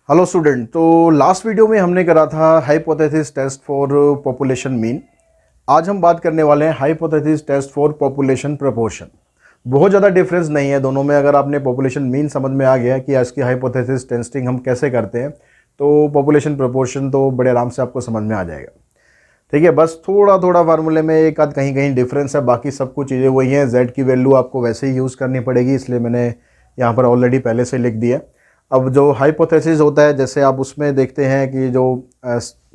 Hello student. तो last video में हमने करा था hypothesis test for population mean. आज हम बात करने वाले हैं hypothesis test for population proportion. बहुत ज़्यादा डिफरेंस नहीं है दोनों में। अगर आपने पॉपुलेशन मीन समझ में आ गया कि इसकी हाइपोथेसिस टेस्टिंग हम कैसे करते हैं तो पॉपुलेशन प्रोपोर्शन तो बड़े आराम से आपको समझ में आ जाएगा। ठीक है, बस थोड़ा थोड़ा फार्मूले में एक आध कहीं कहीं डिफरेंस है, बाकी सब कुछ चीज़ें वही हैं। जेड की वैल्यू आपको वैसे ही यूज़ करनी पड़ेगी, इसलिए मैंने यहाँ पर ऑलरेडी पहले से लिख दिया। अब जो हाइपोथेसिस होता है, जैसे आप उसमें देखते हैं कि जो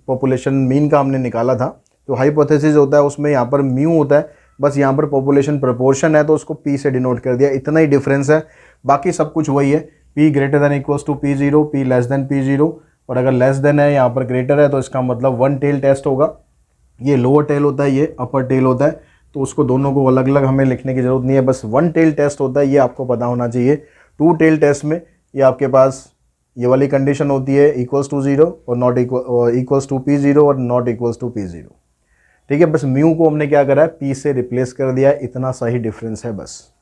पॉपुलेशन मीन का हमने निकाला था, तो हाइपोथेसिस होता है उसमें यहाँ पर म्यू होता है। बस यहाँ पर पॉपुलेशन प्रोपोर्शन है तो उसको पी से डिनोट कर दिया, इतना ही डिफरेंस है। बाकी सब कुछ वही है। P greater than equals to P zero, p less than p zero, और अगर लेस देन है यहाँ पर ग्रेटर है तो इसका मतलब वन टेल टेस्ट होगा। ये लोअर टेल होता है, ये अपर टेल होता है, तो उसको दोनों को अलग अलग हमें लिखने की जरूरत नहीं है, बस वन टेल टेस्ट होता है, ये आपको पता होना चाहिए। टू टेल टेस्ट में ये आपके पास ये वाली कंडीशन होती है, इक्वल्स टू जीरो और not equals to P zero और not equals to P zero. ठीक है, बस म्यू को हमने क्या करा है, पी से रिप्लेस कर दिया, इतना सही डिफरेंस है बस।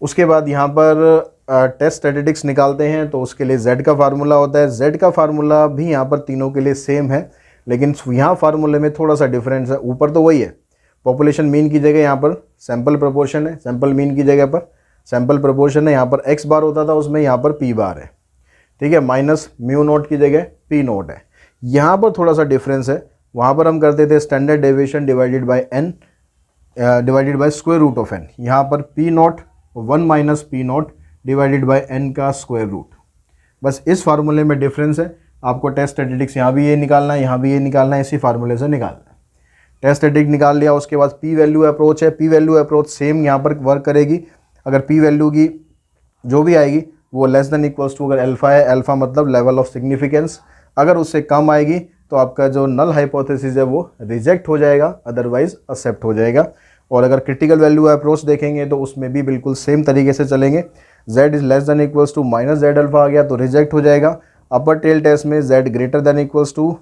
उसके बाद यहाँ पर टेस्ट स्टैटिस्टिक्स निकालते हैं तो उसके लिए z का फार्मूला होता है। z का फार्मूला भी यहाँ पर तीनों के लिए सेम है, लेकिन यहाँ फार्मूले में थोड़ा सा डिफरेंस है। ऊपर तो वही है, पॉपुलेशन मीन की जगह यहाँ पर सैंपल प्रोपोर्शन है, सैंपल मीन की जगह पर सैंपल प्रोपोर्शन है। यहाँ पर x बार होता था, उसमें यहाँ पर p बार है। ठीक है, माइनस म्यू नोट की जगह p नोट है। यहाँ पर थोड़ा सा डिफरेंस है, वहाँ पर हम करते थे standard deviation divided by n divided by square root of n। यहाँ पर p naught one minus p naught divided by n का स्क्वायर रूट। बस इस फार्मूले में डिफरेंस है। आपको टेस्ट स्टैटिस्टिक्स यहाँ भी ये निकालना है, यहाँ भी ये निकालना है, इसी फार्मूले से निकालना है। टेस्ट स्टैटिस्टिक निकाल लिया, उसके बाद पी वैल्यू अप्रोच है। पी वैल्यू अप्रोच सेम यहाँ पर वर्क करेगी। अगर पी वैल्यू की जो भी आएगी वो लेस देन इक्वल्स टू, अगर अल्फा है, अल्फा मतलब लेवल ऑफ सिग्निफिकेंस, अगर उससे कम आएगी तो आपका जो नल हाइपोथेसिस है वो रिजेक्ट हो जाएगा, अदरवाइज एक्सेप्ट हो जाएगा। और अगर क्रिटिकल वैल्यू अप्रोच देखेंगे तो उसमें भी बिल्कुल सेम तरीके से चलेंगे। z is less than equals to minus Z alpha आ गया तो रिजेक्ट हो जाएगा। अपर टेल टेस्ट में z greater than equals to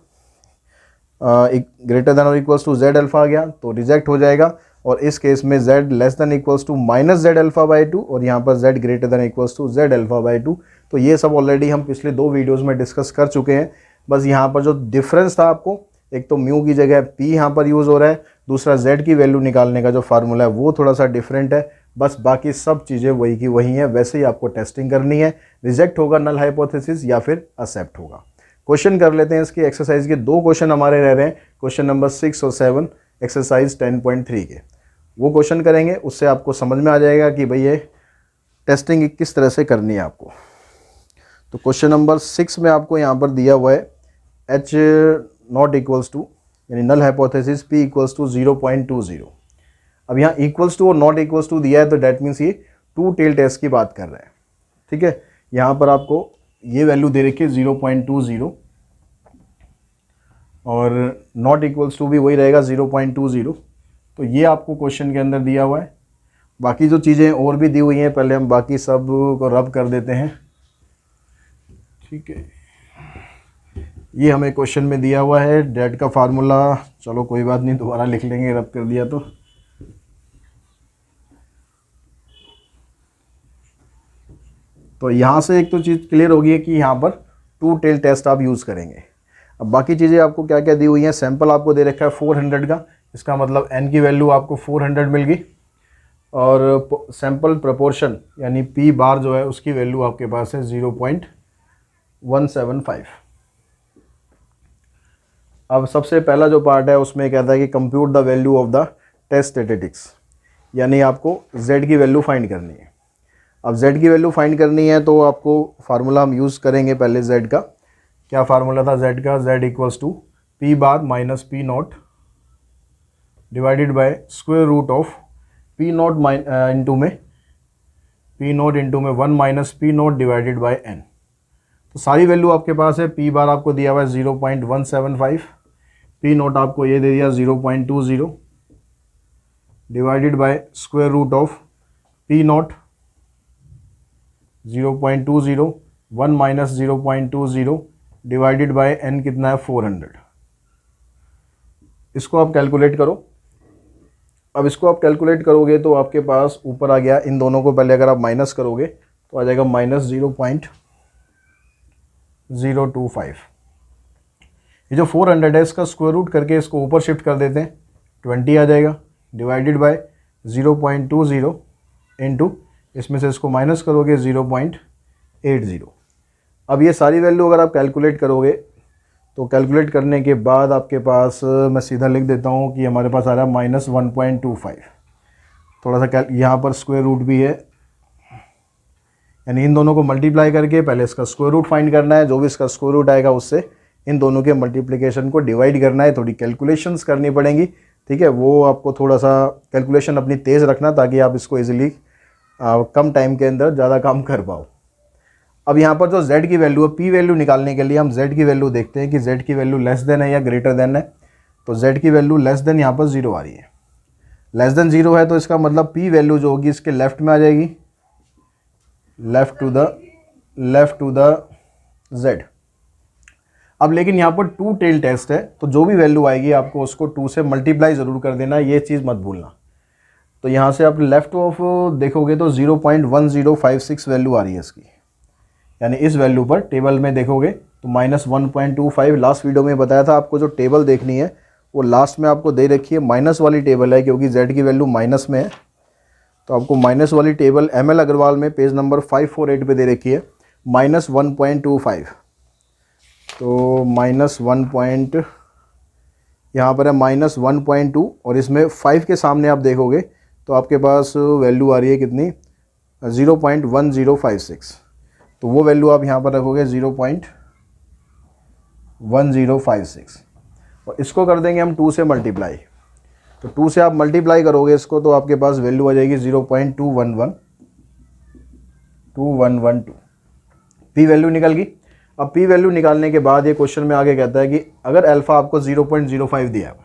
greater than और इक्वल्स टू जेड अल्फा आ गया तो रिजेक्ट हो जाएगा। और इस केस में z less than equals to minus Z alpha by two, और यहाँ पर z greater than equals to Z alpha by two. तो ये सब ऑलरेडी हम पिछले दो वीडियोज़ में डिस्कस कर चुके हैं। बस यहाँ पर जो डिफरेंस था आपको, एक तो म्यू की जगह p यहाँ पर यूज़ हो रहा है, दूसरा z की वैल्यू निकालने का जो फार्मूला है वो थोड़ा सा डिफरेंट है। बस बाकी सब चीज़ें वही की वही हैं, वैसे ही आपको टेस्टिंग करनी है। रिजेक्ट होगा नल हाइपोथेसिस या फिर एक्सेप्ट होगा। क्वेश्चन कर लेते हैं इसकी। एक्सरसाइज के दो क्वेश्चन हमारे रह रहे हैं, क्वेश्चन नंबर 6 और 7 एक्सरसाइज 10.3 के। वो क्वेश्चन करेंगे, उससे आपको समझ में आ जाएगा कि भाई ये टेस्टिंग किस तरह से करनी है आपको। तो क्वेश्चन नंबर 6 में आपको यहाँ पर दिया हुआ है h नॉट इक्वल्स टू, यानी null hypothesis p equals to 0.20। अब यहाँ इक्वल्स टू और नॉट इक्वल्स टू दिया है तो डैट मीन्स ये टू टेल टेस्ट की बात कर रहे हैं। ठीक है, यहाँ पर आपको ये वैल्यू दे रखी है 0.20 और नॉट इक्वल्स टू भी वही रहेगा 0.20। तो ये आपको क्वेश्चन के अंदर दिया हुआ है। बाकी जो चीज़ें और भी दी हुई हैं, पहले हम बाकी सब को रब कर देते हैं। ठीक है, ये हमें क्वेश्चन में दिया हुआ है डेट का फार्मूला। चलो कोई बात नहीं, दोबारा लिख लेंगे, रब कर दिया तो यहाँ से एक तो चीज़ क्लियर होगी कि यहाँ पर टू टेल टेस्ट आप यूज़ करेंगे। अब बाकी चीज़ें आपको क्या क्या दी हुई हैं, सैंपल आपको दे रखा है 400 का, इसका मतलब n की वैल्यू आपको 400 मिल गई। और सैंपल प्रोपोर्शन यानी p बार जो है उसकी वैल्यू आपके पास है 0.175। अब सबसे पहला जो पार्ट है उसमें कहता है कि compute the value of the test statistics, यानी आपको z की वैल्यू फाइंड करनी है। अब z की वैल्यू फाइंड करनी है तो आपको फार्मूला हम यूज़ करेंगे पहले z का। क्या फार्मूला था z का? z equals to p bar minus p naught divided by square root of p naught into में 1 minus p naught divided by n। तो सारी वैल्यू आपके पास है। p बार आपको दिया हुआ है 0.175, p नॉट आपको ये दे दिया 0.20 divided by square root of p naught 0.20, 1 minus 0.20 divided by n कितना है 400। इसको आप कैलकुलेट करो। अब इसको आप कैलकुलेट करोगे तो आपके पास ऊपर आ गया, इन दोनों को पहले अगर आप माइनस करोगे तो आ जाएगा माइनस 0.025। ये जो 400 है इसका स्क्वायर रूट करके इसको ऊपर शिफ्ट कर देते हैं, 20 आ जाएगा, डिवाइडेड बाय 0.20 इंटू इसमें से इसको माइनस करोगे 0.80। अब ये सारी वैल्यू अगर आप कैलकुलेट करोगे तो कैलकुलेट करने के बाद आपके पास मैं सीधा लिख देता हूँ कि हमारे पास आ रहा है -1.25। थोड़ा सा यहाँ पर स्क्वायर रूट भी है, यानी इन दोनों को मल्टीप्लाई करके पहले इसका स्क्वायर रूट फाइंड करना है, जो भी इसका स्क्वायर रूट आएगा उससे इन दोनों के मल्टीप्लिकेशन को डिवाइड करना है। थोड़ी कैलकुलेशंस करनी पड़ेंगी, ठीक है, वो आपको थोड़ा सा कैलकुलेशन अपनी तेज़ रखना ताकि आप इसको ईजिली कम टाइम के अंदर ज़्यादा काम कर पाओ। अब यहाँ पर जो z की वैल्यू है, p वैल्यू निकालने के लिए हम z की वैल्यू देखते हैं कि z की वैल्यू लेस देन है या ग्रेटर देन है। तो z की वैल्यू लेस देन यहाँ पर 0 आ रही है, लेस देन 0 है तो इसका मतलब p वैल्यू जो होगी इसके लेफ्ट में आ जाएगी, लेफ्ट टू द z। अब लेकिन यहाँ पर 2 टेल टेस्ट है तो जो भी वैल्यू आएगी आपको उसको 2 से मल्टीप्लाई ज़रूर कर देना, ये चीज़ मत भूलना। तो यहाँ से आप लेफ्ट ऑफ देखोगे तो 0.1056 वैल्यू आ रही है इसकी, यानी इस वैल्यू पर टेबल में देखोगे तो -1.25। लास्ट वीडियो में बताया था आपको जो टेबल देखनी है वो लास्ट में आपको दे रखी है, माइनस वाली टेबल है क्योंकि z की वैल्यू माइनस में है। तो आपको माइनस वाली टेबल ML अग्रवाल में पेज नंबर 548 पे दे रखी है -1.25। तो -1 यहाँ पर है -1.2 और इसमें 5 के सामने आप देखोगे तो आपके पास वैल्यू आ रही है कितनी, 0.1056। तो वो वैल्यू आप यहाँ पर रखोगे 0.1056 और इसको कर देंगे हम 2 से मल्टीप्लाई। तो 2 से आप मल्टीप्लाई करोगे इसको तो आपके पास वैल्यू आ जाएगी 0.2112 पी वैल्यू निकल गई। अब पी वैल्यू निकालने के बाद ये क्वेश्चन में आगे कहता है कि अगर अल्फ़ा आपको 0.05 दिया है,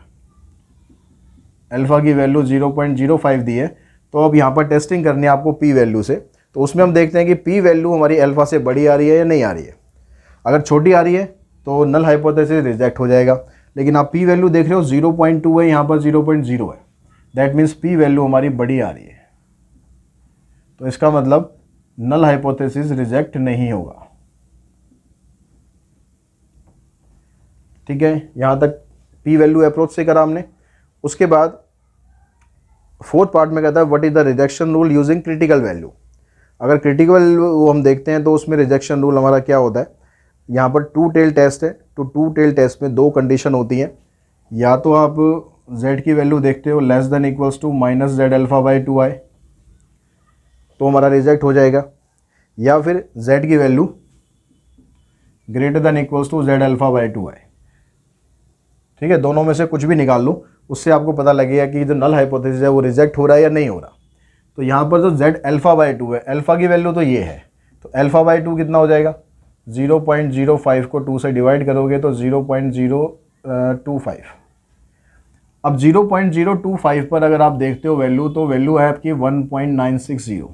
अल्फ़ा की वैल्यू 0.05 दी है, तो अब यहाँ पर टेस्टिंग करनी है आपको पी वैल्यू से। तो उसमें हम देखते हैं कि पी वैल्यू हमारी अल्फ़ा से बड़ी आ रही है या नहीं आ रही है। अगर छोटी आ रही है तो नल हाइपोथेसिस रिजेक्ट हो जाएगा, लेकिन आप पी वैल्यू देख रहे हो 0.2 है, यहाँ पर 0.0 है, दैट मीन्स पी वैल्यू हमारी बड़ी आ रही है। तो इसका मतलब नल हाइपोथेसिस रिजेक्ट नहीं होगा, ठीक है। यहाँ तक पी वैल्यू अप्रोच से करा हमने। उसके बाद फोर्थ पार्ट में कहता है what is the rejection rule using critical value. अगर क्रिटिकल वैल्यू हम देखते हैं तो उसमें रिजेक्शन रूल हमारा क्या होता है, यहाँ पर 2 टेल टेस्ट है। तो 2 टेल टेस्ट में 2 कंडीशन होती हैं, या तो आप z की वैल्यू देखते हो less than equals to -z∆2 आए तो हमारा रिजेक्ट हो जाएगा, या फिर z की value greater than equals to z∆2 आए, ठीक है। दोनों में से कुछ भी निकाल लो, उससे आपको पता लगेगा कि जो नल हाइपोथेसिस है वो रिजेक्ट हो रहा है या नहीं हो रहा। तो यहाँ पर जो z∆2 है, अल्फ़ा की वैल्यू तो ये है, तो α/2 कितना हो जाएगा, 0.05 को 2 से डिवाइड करोगे तो 0.025। अब 0.025 पर अगर आप देखते हो वैल्यू, तो वैल्यू है आपकी 1.960,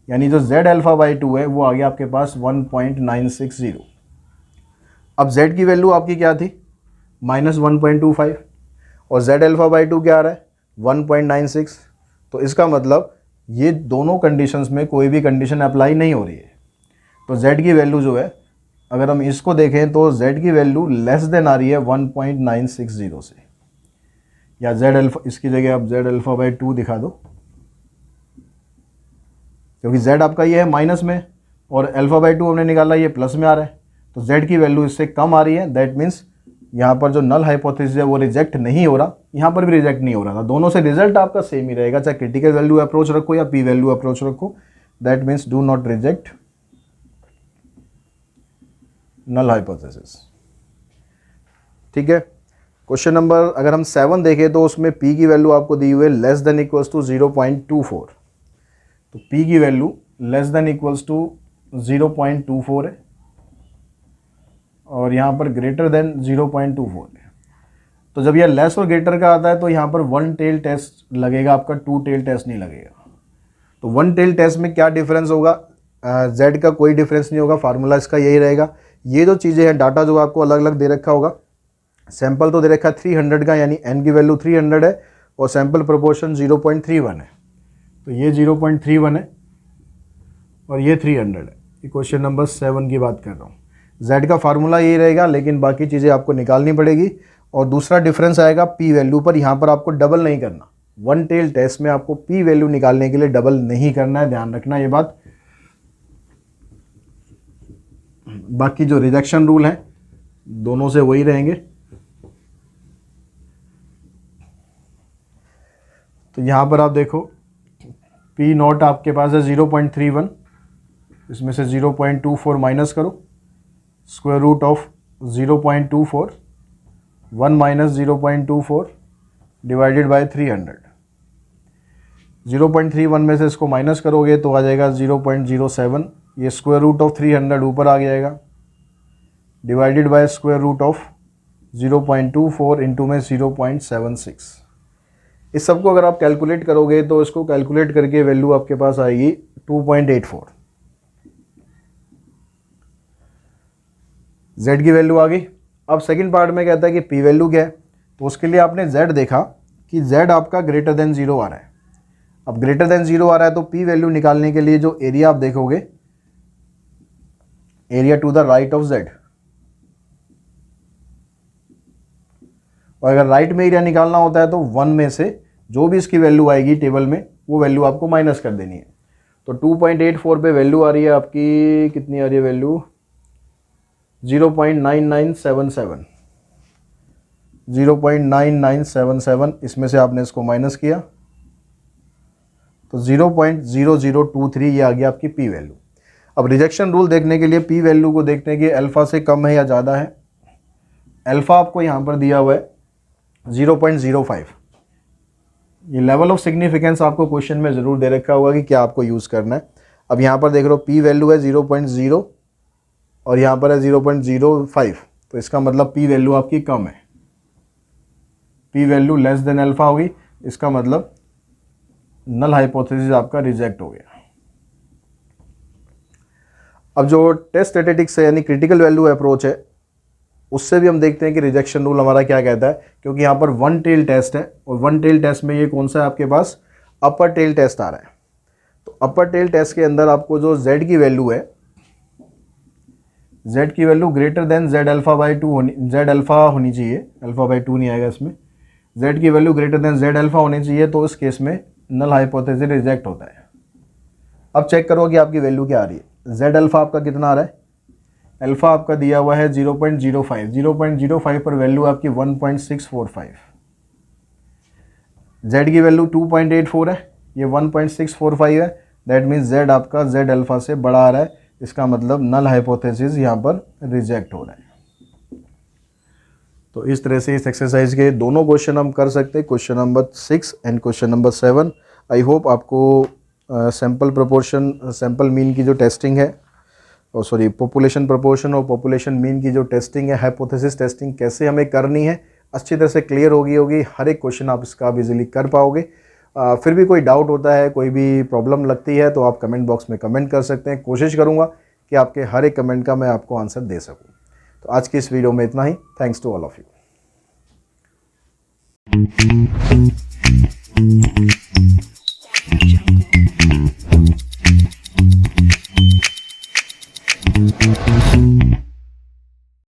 यानी जो z∆2 है वो आ गया आपके पास 1.960। अब z की वैल्यू आपकी क्या थी, -1.25 और z∆2 क्या आ रहा है 1.96। तो इसका मतलब ये दोनों कंडीशंस में कोई भी कंडीशन अप्लाई नहीं हो रही है। तो z की वैल्यू जो है, अगर हम इसको देखें तो z की वैल्यू लेस देन आ रही है 1.960 से, या इसकी जगह आप z∆2 दिखा दो, क्योंकि z आपका ये है माइनस में और α/2 हमने निकाला ये प्लस में आ रहा है। तो z की वैल्यू इससे कम आ रही है, दैट मीन्स यहाँ पर जो नल हाइपोथेसिस है वो रिजेक्ट नहीं हो रहा, यहाँ पर भी रिजेक्ट नहीं हो रहा था। दोनों से रिजल्ट आपका सेम ही रहेगा, चाहे क्रिटिकल वैल्यू अप्रोच रखो या पी वैल्यू अप्रोच रखो, that means do not reject null hypothesis, ठीक है। क्वेश्चन नंबर अगर हम 7 देखें तो उसमें p की वैल्यू आपको दी हुई है लेस देन इक्वल्स टू 0.24। तो p की value less than equals to 0.24 है और यहाँ पर ग्रेटर देन 0.24 है। तो जब यह लेस और ग्रेटर का आता है तो यहाँ पर 1 टेल टेस्ट लगेगा आपका, 2 टेल टेस्ट नहीं लगेगा। तो 1 टेल टेस्ट में क्या डिफरेंस होगा, z का कोई डिफरेंस नहीं होगा, फार्मूला इसका यही रहेगा। ये जो चीज़ें हैं, डाटा जो आपको अलग अलग दे रखा होगा, सैंपल तो दे रखा है 300 का, यानी n की वैल्यू 300 है और सैंपल प्रोपोर्शन 0.31 है। तो ये 0.31 है और ये 300 है। ये क्वेश्चन नंबर 7 की बात कर रहा हूँ। z का फार्मूला यही रहेगा, लेकिन बाकी चीज़ें आपको निकालनी पड़ेगी। और दूसरा डिफरेंस आएगा p वैल्यू पर। यहाँ पर आपको डबल नहीं करना, वन टेल टेस्ट में आपको p वैल्यू निकालने के लिए डबल नहीं करना है, ध्यान रखना ये बात। बाकी जो रिजेक्शन रूल हैं दोनों से वही रहेंगे। तो यहाँ पर आप देखो P नॉट आपके पास है 0.31, इसमें से 0.24 माइनस करो, square root of 0.24, 1 minus 0.24 divided by 300। 0.31 में से इसको माइनस करोगे तो आ जाएगा 0.07, ये स्क्वायर रूट ऑफ 300 ऊपर आ जाएगा, divided by square root of 0.24 into में 0.76। इस सबको अगर आप कैलकुलेट करोगे तो इसको कैलकुलेट करके वैल्यू आपके पास आएगी 2.84। z की वैल्यू आ गई। अब सेकंड पार्ट में कहता है कि p वैल्यू क्या है, तो उसके लिए आपने z देखा कि z आपका ग्रेटर देन 0 आ रहा है। अब ग्रेटर देन 0 आ रहा है तो p वैल्यू निकालने के लिए जो एरिया आप देखोगे, area to the right of z, और अगर राइट में एरिया निकालना होता है तो 1 में से जो भी इसकी वैल्यू आएगी टेबल में वो वैल्यू आपको माइनस कर देनी है। तो 2.84 पे वैल्यू आ रही है आपकी, कितनी आ रही है वैल्यू, 0.9977, 0.9977। इसमें से आपने इसको माइनस किया तो 0.0023 ये आ गया आपकी p वैल्यू। अब रिजेक्शन रूल देखने के लिए p वैल्यू को देखते हैं कि अल्फ़ा से कम है या ज़्यादा है। अल्फ़ा आपको यहाँ पर दिया हुआ है 0.05। ये लेवल ऑफ सिग्निफिकेंस आपको क्वेश्चन में ज़रूर दे रखा होगा कि क्या आपको यूज़ करना है। अब यहाँ पर देख लो p वैल्यू है 0.0 और यहाँ पर है 0.05, तो इसका मतलब p वैल्यू आपकी कम है, p value less then alpha होगी, इसका मतलब नल हाइपोथेसिस आपका रिजेक्ट हो गया। अब जो टेस्ट स्टैटिस्टिक्स है यानी क्रिटिकल वैल्यू अप्रोच है, उससे भी हम देखते हैं कि रिजेक्शन रूल हमारा क्या कहता है, क्योंकि यहाँ पर वन टेल टेस्ट है और वन टेल टेस्ट में ये कौन सा है आपके पास, अपर टेल टेस्ट आ रहा है। तो अपर टेल टेस्ट के अंदर आपको जो z की वैल्यू है, z की value greater then z alpha by 2 z alpha होनी चाहिए, अल्फ़ा बाई 2 नहीं आएगा इसमें, z की value greater then z alpha होनी चाहिए, तो इस केस में नल हाइपोथेसिस रिजेक्ट होता है। अब चेक करो कि आपकी वैल्यू क्या आ रही है। z अल्फ़ा आपका कितना आ रहा है, अल्फ़ा आपका दिया हुआ है 0.05, 0.05 पर वैल्यू आपकी 1.645, z की वैल्यू 2.84 है, ये 1.645 है, दैट मीन्स z आपका z अल्फ़ा से बड़ा आ रहा है, इसका मतलब नल हाइपोथेसिस यहाँ पर रिजेक्ट हो रहा है। तो इस तरह से इस एक्सरसाइज के दोनों क्वेश्चन हम कर सकते हैं, question number 6 and question number 7। I hope आपको सैम्पल प्रोपोर्शन, सैम्पल मीन की जो टेस्टिंग है, और सॉरी पॉपुलेशन प्रोपोर्शन और पॉपुलेशन मीन की जो टेस्टिंग है, हाइपोथेसिस टेस्टिंग कैसे हमें करनी है, अच्छी तरह से क्लियर होगी। हर एक क्वेश्चन आप इसका आप इजीली कर पाओगे। फिर भी कोई डाउट होता है, कोई भी प्रॉब्लम लगती है तो आप कमेंट बॉक्स में कमेंट कर सकते हैं। कोशिश करूँगा कि आपके हर एक कमेंट का मैं आपको आंसर दे सकूँ। तो आज की इस वीडियो में इतना ही। Thanks to all of you.